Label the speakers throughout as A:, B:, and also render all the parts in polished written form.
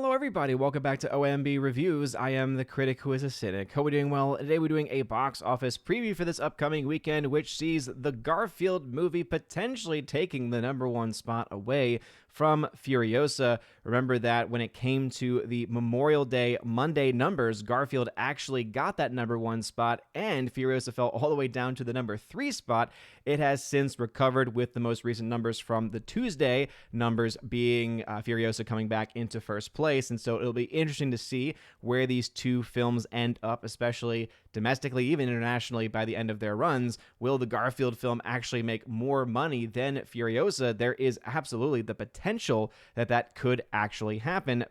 A: Hello everybody, welcome back to OMB Reviews. I am the critic who is a cynic. Hope we're doing well. Today we're doing a box office preview for this upcoming weekend, which sees the Garfield movie potentially taking the #1 spot away from Furiosa. Remember that when it came to the Memorial Day Monday numbers, Garfield actually got that #1 spot, and Furiosa fell all the way down to the #3 spot. It has since recovered with the most recent numbers from the Tuesday numbers being Furiosa coming back into first place, and so it'll be interesting to see where these two films end up, especially domestically, even internationally, by the end of their runs. Will the Garfield film actually make more money than Furiosa? There is absolutely the potential that that could actually happen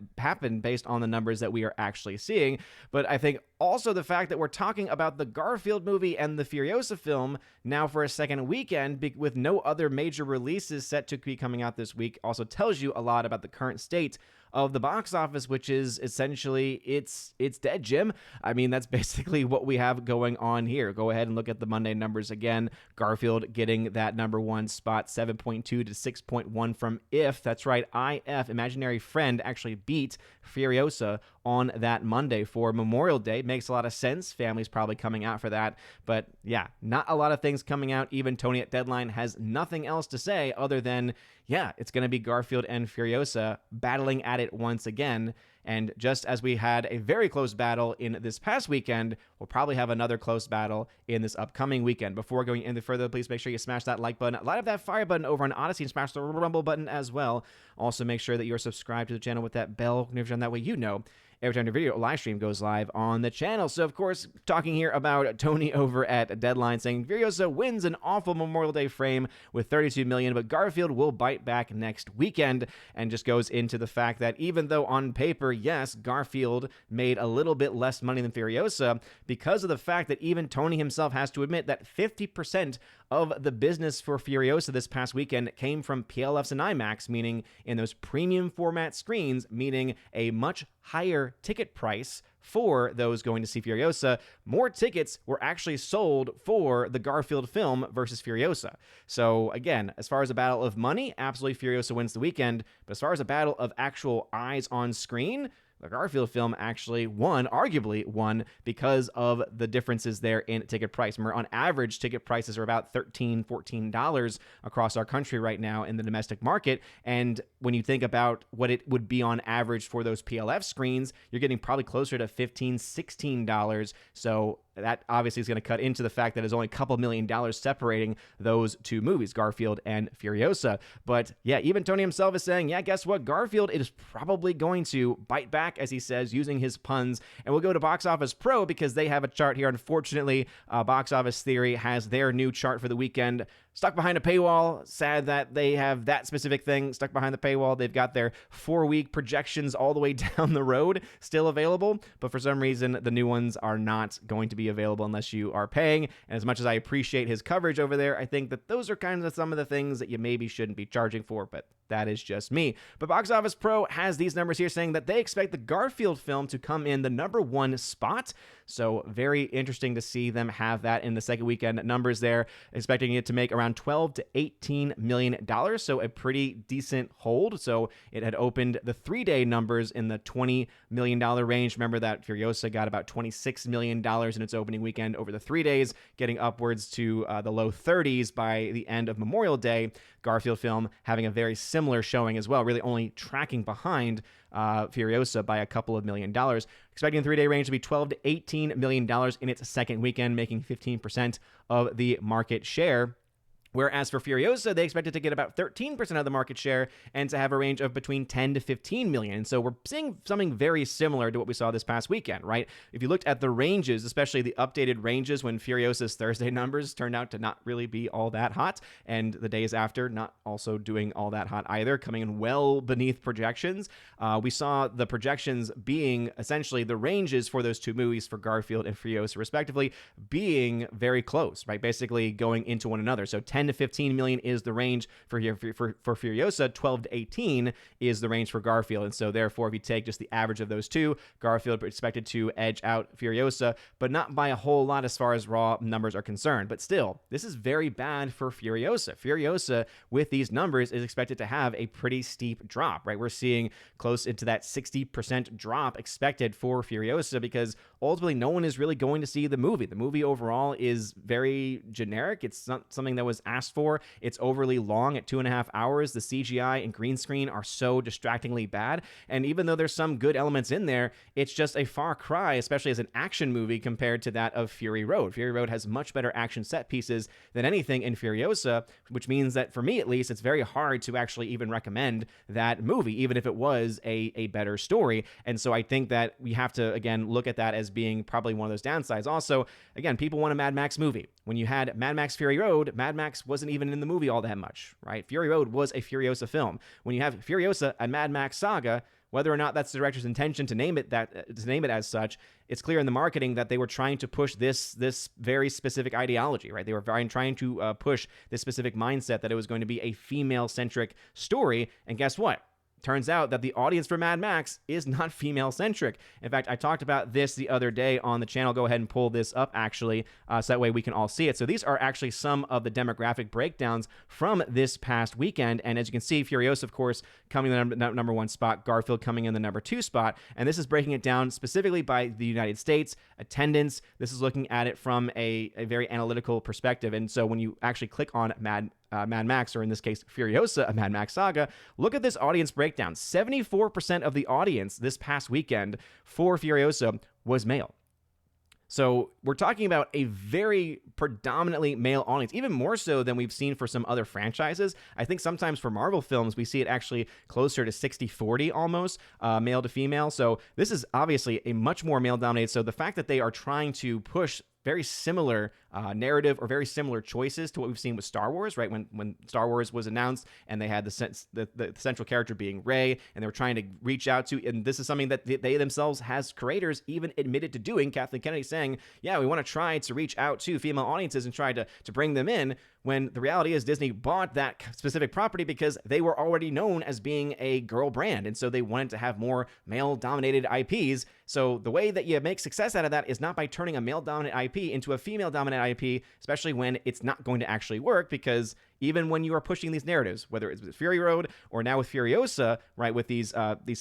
A: based on the numbers that we are actually seeing. But I think also the fact that we're talking about the Garfield movie and the Furiosa film now for a second weekend with no other major releases set to be coming out this week also tells you a lot about the current state of the box office, which is essentially it's dead, Jim. I mean, that's basically what we have going on here. Go ahead and look at the Monday numbers again. Garfield getting that #1 spot, 7.2 to 6.1 from IF. That's right, IF, Imaginary Friend, actually beat Furiosa on that Monday for Memorial Day. Makes a lot of sense. Family's probably coming out for that. But yeah, not a lot of things coming out. Even Tony at Deadline has nothing else to say other than, yeah, it's going to be Garfield and Furiosa battling at it once again. And just as we had a very close battle in this past weekend, we'll probably have another close battle in this upcoming weekend. Before going any further, please make sure you smash that like button, light up that fire button over on Odyssey, and smash the rumble button as well. Also, make sure that you're subscribed to the channel with that bell notification. That way you know every time the video live stream goes live on the channel. So, of course, talking here about Tony over at Deadline saying Furiosa wins an awful Memorial Day frame with $32 million, but Garfield will bite back next weekend, and just goes into the fact that even though on paper, yes, Garfield made a little bit less money than Furiosa, because of the fact that even Tony himself has to admit that 50% of the business for Furiosa this past weekend came from PLFs and IMAX, meaning in those premium format screens, meaning a much higher ticket price for those going to see Furiosa. More tickets were actually sold for the Garfield film versus Furiosa. So again, as far as a battle of money, absolutely Furiosa wins the weekend. But as far as a battle of actual eyes on screen, the Garfield film actually arguably won, because of the differences there in ticket price. Remember, on average, ticket prices are about $13, $14 across our country right now in the domestic market. And when you think about what it would be on average for those PLF screens, you're getting probably closer to $15, $16. So that obviously is going to cut into the fact that there's only a couple $1 million separating those two movies, Garfield and Furiosa. But yeah, even Tony himself is saying, yeah, guess what? Garfield is probably going to bite back, as he says, using his puns. And we'll go to Box Office Pro because they have a chart here. Unfortunately, Box Office Theory has their new chart for the weekend stuck behind a paywall. Sad that they have that specific thing stuck behind the paywall. They've got their 4-week projections all the way down the road still available, but for some reason, the new ones are not going to be available unless you are paying. And as much as I appreciate his coverage over there, I think that those are kind of some of the things that you maybe shouldn't be charging for, but that is just me. But Box Office Pro has these numbers here saying that they expect the Garfield film to come in the #1 spot. So very interesting to see them have that in the second weekend numbers there, expecting it to make around $12 to $18 million. So a pretty decent hold. So it had opened the 3-day numbers in the $20 million range. Remember that Furiosa got about $26 million in its opening weekend over the 3 days, getting upwards to the low 30s by the end of Memorial Day. Garfield film having a very similar showing as well, really only tracking behind Furiosa by a couple of $1 million. Expecting the 3-day range to be $12 to $18 million in its second weekend, making 15% of the market share. Whereas for Furiosa, they expect it to get about 13% of the market share and to have a range of between 10 to 15 million. So we're seeing something very similar to what we saw this past weekend, right? If you looked at the ranges, especially the updated ranges when Furiosa's Thursday numbers turned out to not really be all that hot, and the days after not also doing all that hot either, coming in well beneath projections, we saw the projections being essentially the ranges for those two movies, for Garfield and Furiosa respectively, being very close, right? Basically going into one another. So 10 10 to 15 million is the range for Furiosa. 12 to 18 is the range for Garfield. And so therefore, if you take just the average of those two, Garfield expected to edge out Furiosa, but not by a whole lot as far as raw numbers are concerned. But still, this is very bad for Furiosa. Furiosa, with these numbers, is expected to have a pretty steep drop, right? We're seeing close into that 60% drop expected for Furiosa because ultimately no one is really going to see the movie. The movie overall is very generic. It's not something that was asked for. It's overly long at 2.5 hours. The CGI and green screen are so distractingly bad. And even though there's some good elements in there, it's just a far cry, especially as an action movie compared to that of Fury Road. Fury Road has much better action set pieces than anything in Furiosa, which means that for me at least, it's very hard to actually even recommend that movie, even if it was a better story. And so I think that we have to, again, look at that as being probably one of those downsides. Also, again, people want a Mad Max movie. When you had Mad Max Fury Road, Mad Max wasn't even in the movie all that much, right? Fury Road was a Furiosa film. When you have Furiosa and Mad Max Saga, whether or not that's the director's intention to name it as such, it's clear in the marketing that they were trying to push this very specific ideology, right? They were trying to push this specific mindset that it was going to be a female-centric story. And guess what? Turns out that the audience for Mad Max is not female-centric. In fact, I talked about this the other day on the channel. Go ahead and pull this up, actually, so that way we can all see it. So these are actually some of the demographic breakdowns from this past weekend. And as you can see, Furiosa, of course, coming in the number 1 spot, Garfield coming in the number 2 spot. And this is breaking it down specifically by the United States, attendance. This is looking at it from a very analytical perspective. And so when you actually click on Mad Max, or in this case, Furiosa, a Mad Max Saga, look at this audience breakdown. 74% of the audience this past weekend for Furiosa was male. So we're talking about a very predominantly male audience, even more so than we've seen for some other franchises. I think sometimes for Marvel films, we see it actually closer to 60-40 almost, male to female. So this is obviously a much more male-dominated. So the fact that they are trying to push very similar narrative or very similar choices to what we've seen with Star Wars, right? When Star Wars was announced and they had the central character being Rey, and they were trying to reach out to, and this is something that they themselves, as creators, even admitted to doing. Kathleen Kennedy saying, yeah, we want to try to reach out to female audiences and try to bring them in, when the reality is Disney bought that specific property because they were already known as being a girl brand. And so they wanted to have more male-dominated IPs. So the way that you make success out of that is not by turning a male-dominant IP into a female-dominant IP, especially when it's not going to actually work, because even when you are pushing these narratives, whether it's with Fury Road or now with Furiosa, right, with these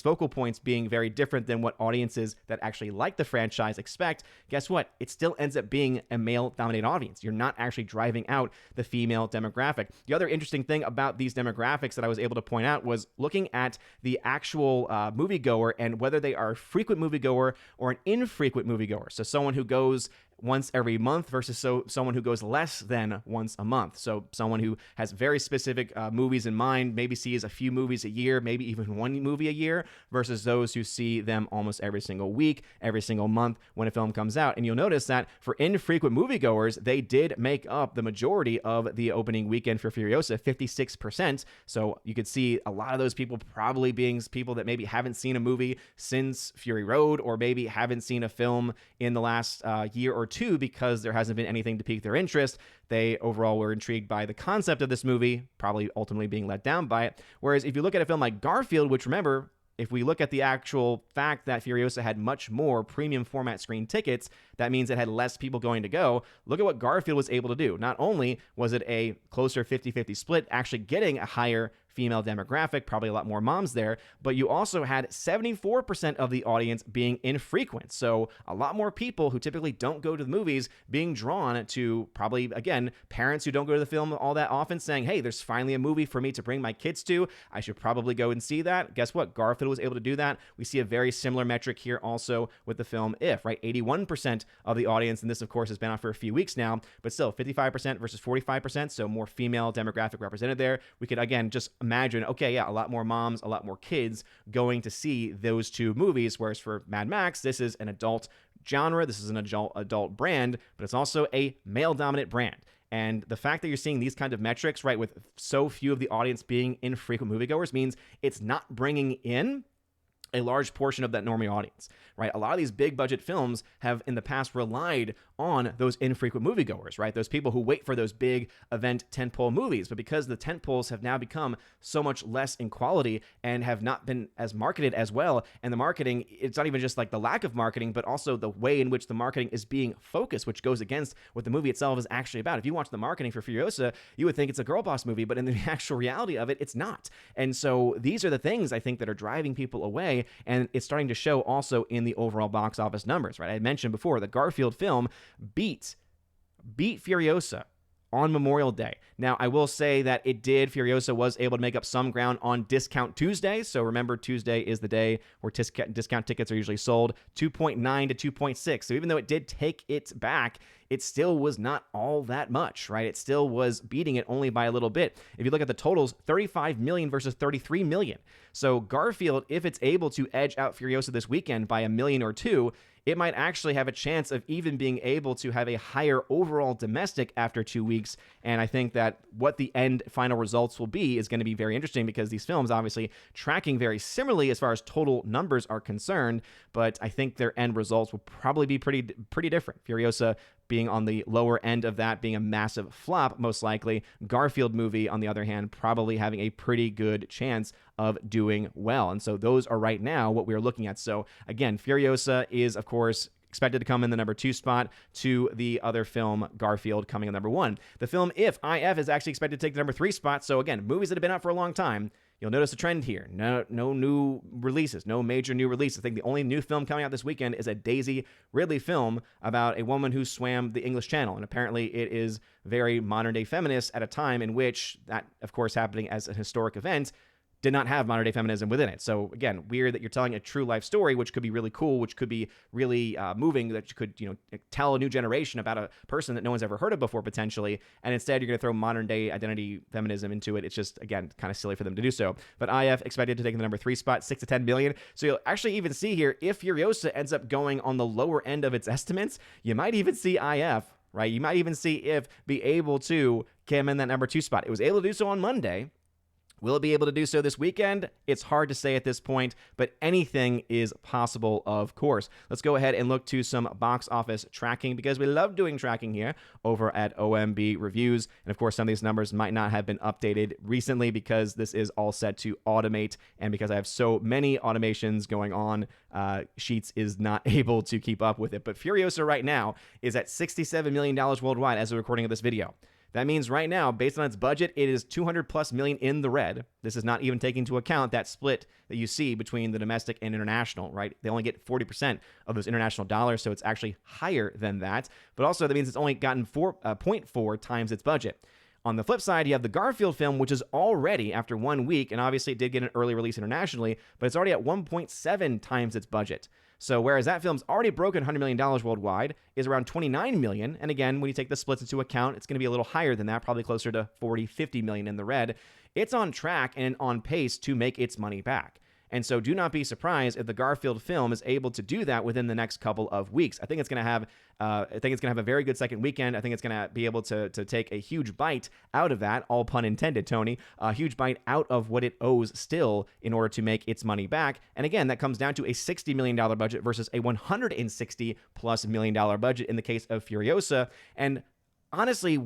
A: focal points being very different than what audiences that actually like the franchise expect, guess what? It still ends up being a male-dominated audience. You're not actually driving out the female demographic. The other interesting thing about these demographics that I was able to point out was looking at the actual moviegoer and whether they are a frequent moviegoer or an infrequent moviegoer. So someone who goes once every month versus someone who goes less than once a month. So someone who has very specific movies in mind, maybe sees a few movies a year, maybe even one movie a year, versus those who see them almost every single week, every single month when a film comes out. And you'll notice that for infrequent moviegoers, they did make up the majority of the opening weekend for Furiosa, 56%. So you could see a lot of those people probably being people that maybe haven't seen a movie since Fury Road, or maybe haven't seen a film in the last year or two because there hasn't been anything to pique their interest. They overall were intrigued by the concept of this movie, probably ultimately being let down by it. Whereas if you look at a film like Garfield, which, remember, if we look at the actual fact that Furiosa had much more premium format screen tickets, that means it had less people going to go. Look at what Garfield was able to do. Not only was it a closer 50-50 split, actually getting a higher female demographic, probably a lot more moms there, but you also had 74% of the audience being infrequent. So a lot more people who typically don't go to the movies being drawn to, probably, again, parents who don't go to the film all that often saying, hey, there's finally a movie for me to bring my kids to. I should probably go and see that. Guess what? Garfield was able to do that. We see a very similar metric here also with the film If, right? 81% of the audience, and this, of course, has been out for a few weeks now, but still 55% versus 45%, so more female demographic represented there. We could, again, just imagine, okay, yeah, a lot more moms, a lot more kids going to see those two movies, whereas for Mad Max, this is an adult genre, this is an adult brand, but it's also a male-dominant brand. And the fact that you're seeing these kind of metrics, right, with so few of the audience being infrequent moviegoers, means it's not bringing in a large portion of that normie audience, right? A lot of these big budget films have in the past relied on those infrequent moviegoers, right? Those people who wait for those big event tentpole movies. But because the tentpoles have now become so much less in quality and have not been as marketed as well, and the marketing, it's not even just like the lack of marketing, but also the way in which the marketing is being focused, which goes against what the movie itself is actually about. If you watch the marketing for Furiosa, you would think it's a girl boss movie, but in the actual reality of it, it's not. And so these are the things I think that are driving people away, and it's starting to show also in the overall box office numbers, right? I mentioned before, the Garfield film beat Furiosa on Memorial Day. Now, I will say that Furiosa was able to make up some ground on Discount Tuesday. So remember, Tuesday is the day where discount tickets are usually sold, 2.9 to 2.6. So even though it did take it back, it still was not all that much, right? It still was beating it only by a little bit. If you look at the totals, 35 million versus 33 million. So Garfield, if it's able to edge out Furiosa this weekend by a million or two, it might actually have a chance of even being able to have a higher overall domestic after 2 weeks. And I think that what the end final results will be is going to be very interesting, because these films obviously tracking very similarly as far as total numbers are concerned, but I think their end results will probably be pretty different. Furiosa being on the lower end of that, being a massive flop, most likely. Garfield movie, on the other hand, probably having a pretty good chance of doing well. And so those are right now what we're looking at. So again, Furiosa is, of course, expected to come in the number 2 spot, to the other film, Garfield, coming in number 1. The film If is actually expected to take the number 3 spot. So again, movies that have been out for a long time. You'll notice a trend here. No new releases, no major new releases. I think the only new film coming out this weekend is a Daisy Ridley film about a woman who swam the English Channel. And apparently it is very modern day feminist at a time in which that, of course, happening as a historic event, did not have modern day feminism within it. So again, weird that you're telling a true life story, which could be really cool, which could be really moving, that you could, tell a new generation about a person that no one's ever heard of before potentially. And instead you're going to throw modern day identity feminism into it. It's just, again, kind of silly for them to do so. But IF expected to take the number 3 spot, 6 to 10 billion. So you'll actually even see here, if Furiosa ends up going on the lower end of its estimates, you might even see IF, right? You might even see If be able to come in that number 2 spot. It was able to do so on Monday. Will it be able to do so this weekend? It's hard to say at this point, but anything is possible, of course. Let's go ahead and look to some box office tracking, because we love doing tracking here over at OMB Reviews. And of course, some of these numbers might not have been updated recently because this is all set to automate. And because I have so many automations going on, Sheets is not able to keep up with it. But Furiosa right now is at $67 million worldwide as of the recording of this video. That means right now, based on its budget, it is 200 plus million in the red. This is not even taking into account that split that you see between the domestic and international, right? They only get 40% of those international dollars, so it's actually higher than that. But also, that means it's only gotten 4.4 times its budget. On the flip side, you have the Garfield film, which is already, after 1 week, and obviously it did get an early release internationally, but it's already at 1.7 times its budget. So whereas that film's already broken $100 million worldwide, is around 29 million. And again, when you take the splits into account, it's going to be a little higher than that, probably closer to 40, 50 million in the red. It's on track and on pace to make its money back. And so do not be surprised if the Garfield film is able to do that within the next couple of weeks. I think it's going to have a very good second weekend. I think it's going to be able to take a huge bite out of that, all pun intended, Tony, a huge bite out of what it owes still in order to make its money back. And again, that comes down to a $60 million budget versus a $160 plus million budget in the case of Furiosa. And honestly,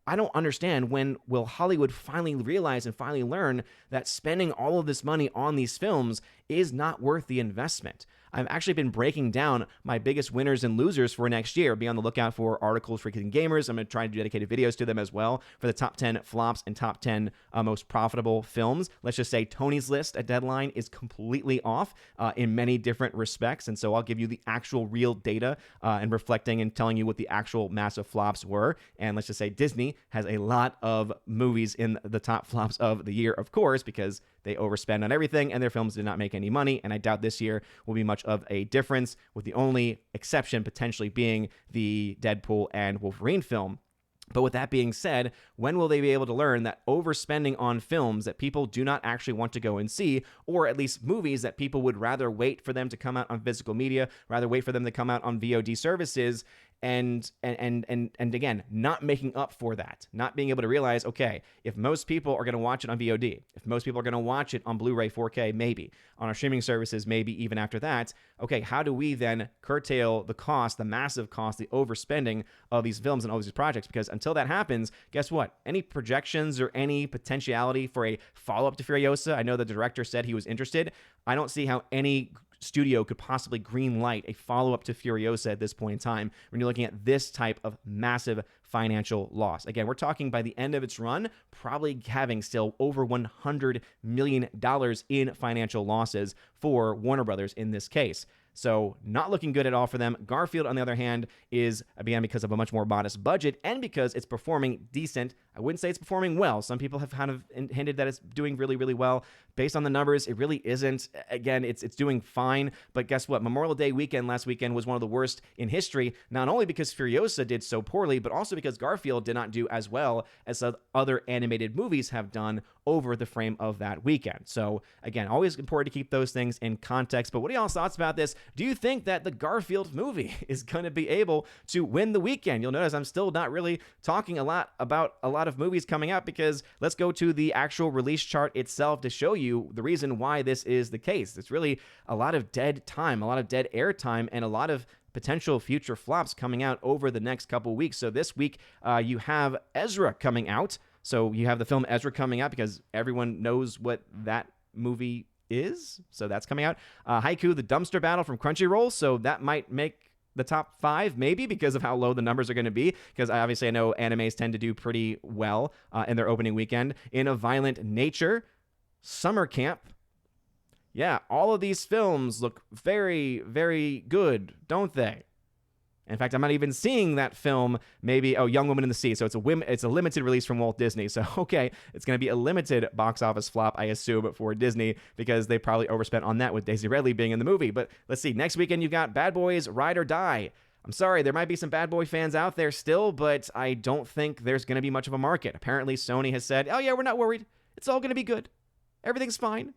A: I don't understand, when will Hollywood finally realize and finally learn that spending all of this money on these films is not worth the investment? I've actually been breaking down my biggest winners and losers for next year. Be on the lookout for articles for Kids and Gamers. I'm going to try to do dedicated videos to them as well for the top 10 flops and top 10 most profitable films. Let's just say Tony's list at Deadline is completely off in many different respects. And so I'll give you the actual real data and reflecting and telling you what the actual massive flops were. And let's just say Disney has a lot of movies in the top flops of the year, of course, because they overspend on everything and their films did not make any money. And I doubt this year will be much of a difference, with the only exception potentially being the Deadpool and Wolverine film. But with that being said, when will they be able to learn that overspending on films that people do not actually want to go and see, or at least movies that people would rather wait for them to come out on physical media, rather wait for them to come out on VOD services, and again, not making up for that, not being able to realize, okay, if most people are going to watch it on VOD, if most people are going to watch it on Blu-ray 4K, maybe on our streaming services, maybe even after that, okay, how do we then curtail the cost, the massive cost, the overspending of these films and all these projects? Because until that happens, guess what? Any projections or any potentiality for a follow-up to Furiosa, I know the director said he was interested. I don't see how any studio could possibly greenlight a follow-up to Furiosa at this point in time when you're looking at this type of massive financial loss. Again, we're talking by the end of its run, probably having still over $100 million in financial losses for Warner Brothers in this case. So not looking good at all for them. Garfield, on the other hand, is, again, because of a much more modest budget and because it's performing decent. I wouldn't say it's performing well. Some people have kind of hinted that it's doing really, really well. Based on the numbers, it really isn't. Again, it's doing fine. But guess what? Memorial Day weekend last weekend was one of the worst in history, not only because Furiosa did so poorly, but also because Garfield did not do as well as other animated movies have done over the frame of that weekend. So again, always important to keep those things in context. But what are y'all's thoughts about this? Do you think that the Garfield movie is going to be able to win the weekend? You'll notice I'm still not really talking a lot about a lot of movies coming out, because let's go to the actual release chart itself to show you the reason why this is the case. It's really a lot of dead time, a lot of dead air time, and a lot of potential future flops coming out over the next couple weeks. So this week, you have Ezra coming out. So you have the film Ezra coming out because everyone knows what that movie is. So that's coming out. Haiku, the Dumpster Battle from Crunchyroll. So that might make the top 5, maybe, because of how low the numbers are going to be. Because obviously I know animes tend to do pretty well in their opening weekend. In a Violent Nature, Summer Camp. Yeah, all of these films look very, very good, don't they? In fact, I'm not even seeing that film, maybe, Young Woman in the Sea. So it's a limited release from Walt Disney. So, okay, it's going to be a limited box office flop, I assume, for Disney, because they probably overspent on that with Daisy Ridley being in the movie. But let's see, next weekend you've got Bad Boys Ride or Die. I'm sorry, there might be some Bad Boy fans out there still, but I don't think there's going to be much of a market. Apparently, Sony has said, oh yeah, we're not worried. It's all going to be good. Everything's fine.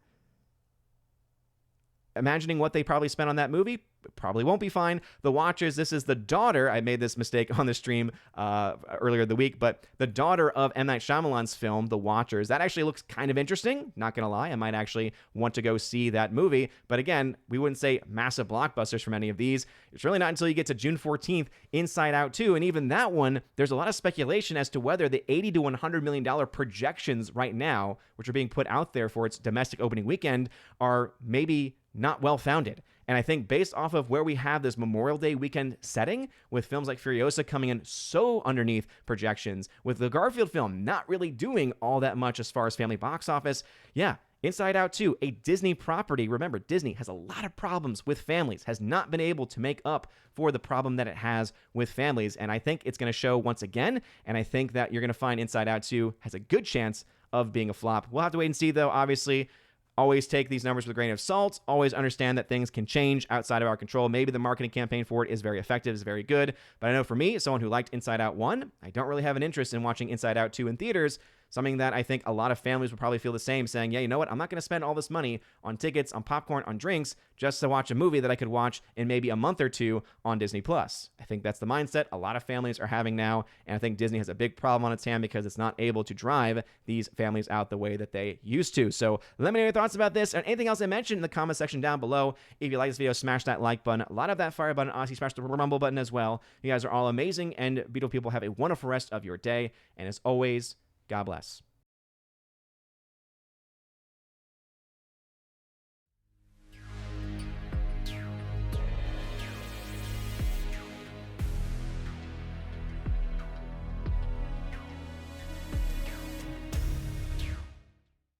A: Imagining what they probably spent on that movie, probably won't be fine. The Watchers, this is the daughter, I made this mistake on the stream earlier the week, but the daughter of M. Night Shyamalan's film, The Watchers. That actually looks kind of interesting, not gonna lie. I might actually want to go see that movie, but again, we wouldn't say massive blockbusters from any of these. It's really not until you get to June 14th, Inside Out 2, and even that one, there's a lot of speculation as to whether the $80 to $100 million projections right now, which are being put out there for its domestic opening weekend, are maybe not well-founded. And I think based off of where we have this Memorial Day weekend setting, with films like Furiosa coming in so underneath projections, with the Garfield film not really doing all that much as far as family box office, yeah, Inside Out 2, a Disney property. Remember, Disney has a lot of problems with families, has not been able to make up for the problem that it has with families. And I think it's going to show once again, and I think that you're going to find Inside Out 2 has a good chance of being a flop. We'll have to wait and see, though, obviously. Always take these numbers with a grain of salt. Always understand that things can change outside of our control. Maybe the marketing campaign for it is very effective, is very good. But I know for me, someone who liked Inside Out 1, I don't really have an interest in watching Inside Out 2 in theaters. Something that I think a lot of families would probably feel the same, saying, yeah, you know what? I'm not going to spend all this money on tickets, on popcorn, on drinks, just to watch a movie that I could watch in maybe a month or two on Disney+. I think that's the mindset a lot of families are having now, and I think Disney has a big problem on its hand because it's not able to drive these families out the way that they used to. So let me know your thoughts about this and anything else I mentioned in the comment section down below. If you like this video, smash that like button, a lot of that fire button, honestly, smash the rumble button as well. You guys are all amazing and beautiful people. Have a wonderful rest of your day, and as always, God bless.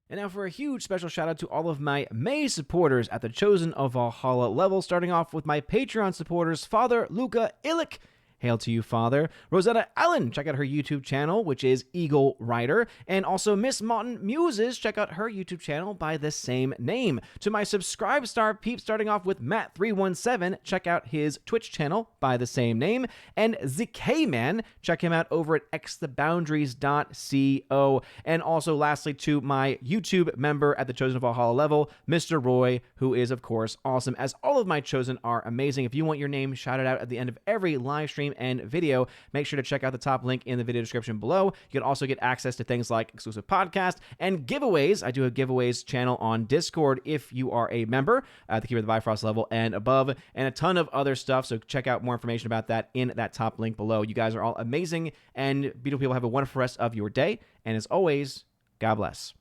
A: And now for a huge special shout out to all of my May supporters at the Chosen of Valhalla level, starting off with my Patreon supporters, Father Luca Illich. Hail to you, Father. Rosetta Allen, check out her YouTube channel, which is Eagle Rider. And also Miss Martin Muses, check out her YouTube channel by the same name. To my Subscribe Star peeps, starting off with Matt317, check out his Twitch channel by the same name. And ZK-Man, check him out over at xtheboundaries.co. And also, lastly, to my YouTube member at the Chosen of Valhalla level, Mr. Roy, who is, of course, awesome, as all of my Chosen are amazing. If you want your name shouted out at the end of every live stream, and video, make sure to check out the top link in the video description below. You can also get access to things like exclusive podcast and giveaways. I do a giveaways channel on Discord if you are a member at the Keeper of the Bifrost level and above, and a ton of other stuff. So check out more information about that in that top link below. You guys are all amazing and beautiful people. Have a wonderful rest of your day. And as always, God bless.